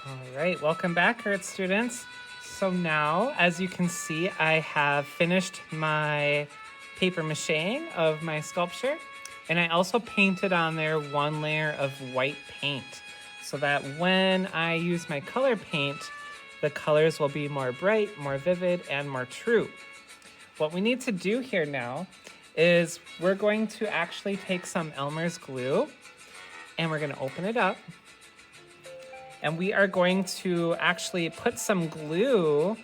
All right, welcome back, Earth students. So now, as you can see, I have finished my paper mache of my sculpture, and I also painted on there one layer of white paint so that when I use my color paint, the colors will be more bright, more vivid, and more true. What we need to do here now is we're going to actually take some Elmer's glue and we're going to open it up. And we are going to actually put some glue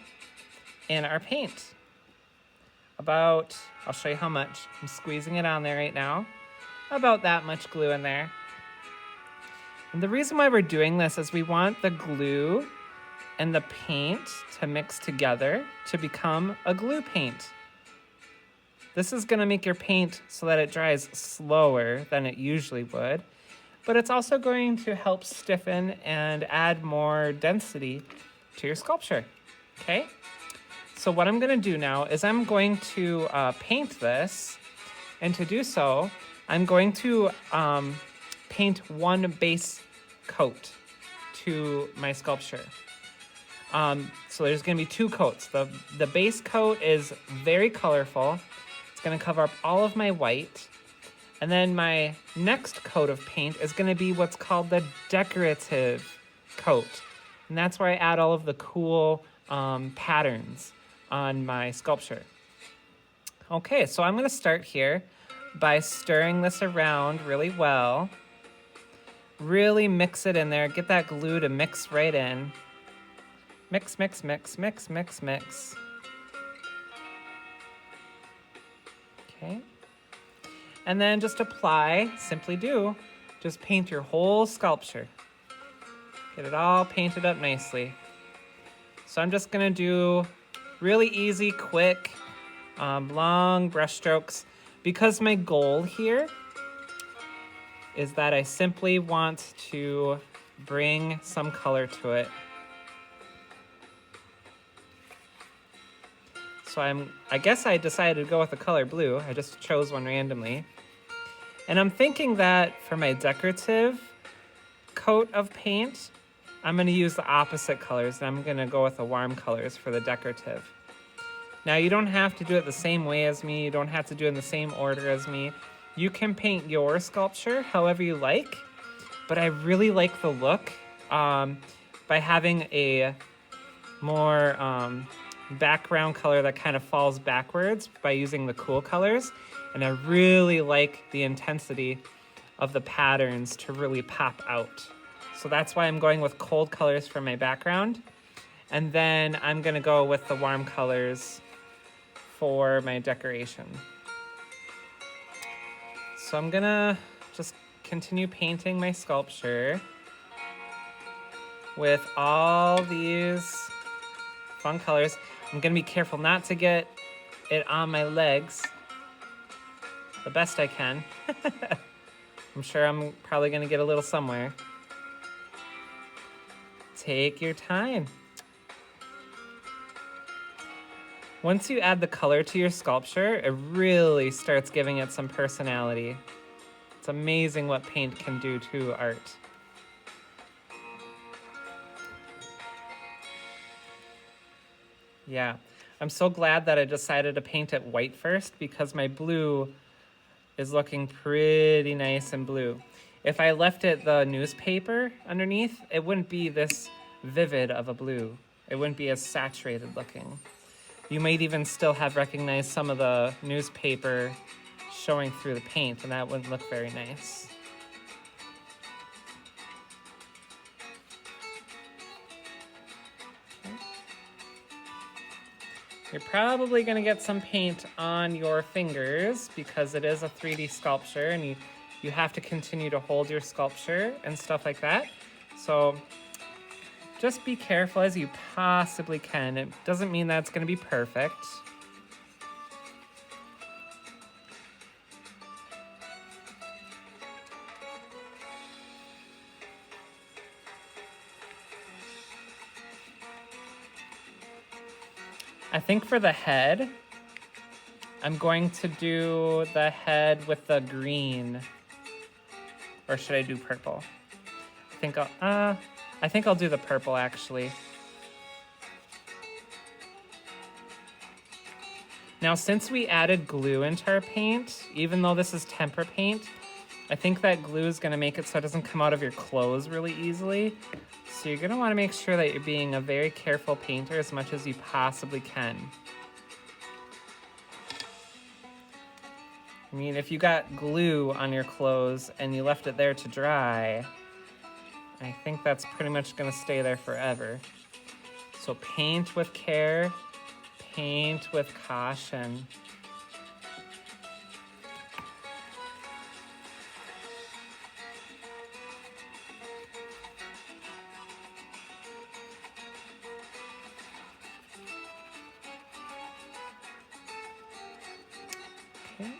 in our paint. I'll show you how much. I'm squeezing it on there right now. About that much glue in there. And the reason why we're doing this is we want the glue and the paint to mix together to become a glue paint. This is going to make your paint so that it dries slower than it usually would, but it's also going to help stiffen and add more density to your sculpture, okay? So what I'm going to do now is I'm going to paint this, and to do so, I'm going to paint one base coat to my sculpture. So there's going to be two coats. The base coat is very colorful. It's going to cover up all of my white. And then my next coat of paint is going to be what's called the decorative coat. And that's where I add all of the cool patterns on my sculpture. Okay, so I'm going to start here by stirring this around really well. Really mix it in there. Get that glue to mix right in. Mix, mix, mix, mix, mix, mix. Okay. And then just apply, just paint your whole sculpture. Get it all painted up nicely. So I'm just gonna do really easy, quick, long brush strokes, because my goal here is that I simply want to bring some color to it. So I guess I decided to go with the color blue. I just chose one randomly. And I'm thinking that for my decorative coat of paint, I'm going to use the opposite colors, and I'm going to go with the warm colors for the decorative. Now, you don't have to do it the same way as me. You don't have to do it in the same order as me. You can paint your sculpture however you like, but I really like the look by having a more background color that kind of falls backwards by using the cool colors. And I really like the intensity of the patterns to really pop out. So that's why I'm going with cold colors for my background. And then I'm gonna go with the warm colors for my decoration. So I'm gonna just continue painting my sculpture with all these fun colors. I'm gonna be careful not to get it on my legs the best I can. I'm sure I'm probably gonna get a little somewhere. Take your time. Once you add the color to your sculpture, it really starts giving it some personality. It's amazing what paint can do to art. Yeah, I'm so glad that I decided to paint it white first because my blue is looking pretty nice and blue. If I left it the newspaper underneath, it wouldn't be this vivid of a blue. It wouldn't be as saturated looking. You might even still have recognized some of the newspaper showing through the paint, and that wouldn't look very nice. You're probably going to get some paint on your fingers because it is a 3D sculpture and you have to continue to hold your sculpture and stuff like that. So just be careful as you possibly can. It doesn't mean that it's going to be perfect. I think for the head, I'm going to do the head with the green. Or should I do purple? I think I'll do the purple actually. Now, since we added glue into our paint, even though this is tempera paint, I think that glue is gonna make it so it doesn't come out of your clothes really easily. So you're gonna wanna make sure that you're being a very careful painter as much as you possibly can. I mean, if you got glue on your clothes and you left it there to dry, I think that's pretty much gonna stay there forever. So paint with care, paint with caution. Okay.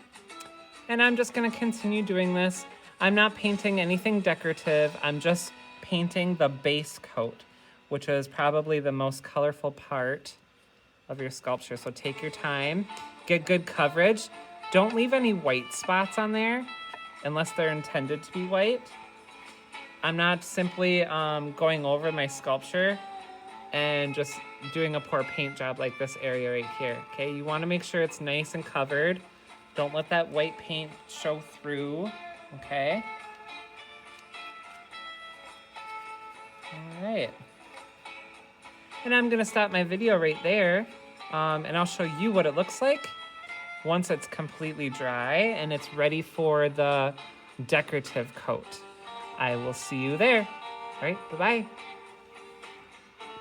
And I'm just gonna continue doing this. I'm not painting anything decorative. I'm just painting the base coat, which is probably the most colorful part of your sculpture. So take your time, get good coverage. Don't leave any white spots on there unless they're intended to be white. I'm not simply going over my sculpture and just doing a poor paint job like this area right here, okay? You wanna make sure it's nice and covered. Don't let that white paint show through, okay? All right. And I'm gonna stop my video right there, and I'll show you what it looks like once it's completely dry and it's ready for the decorative coat. I will see you there. All right, bye-bye.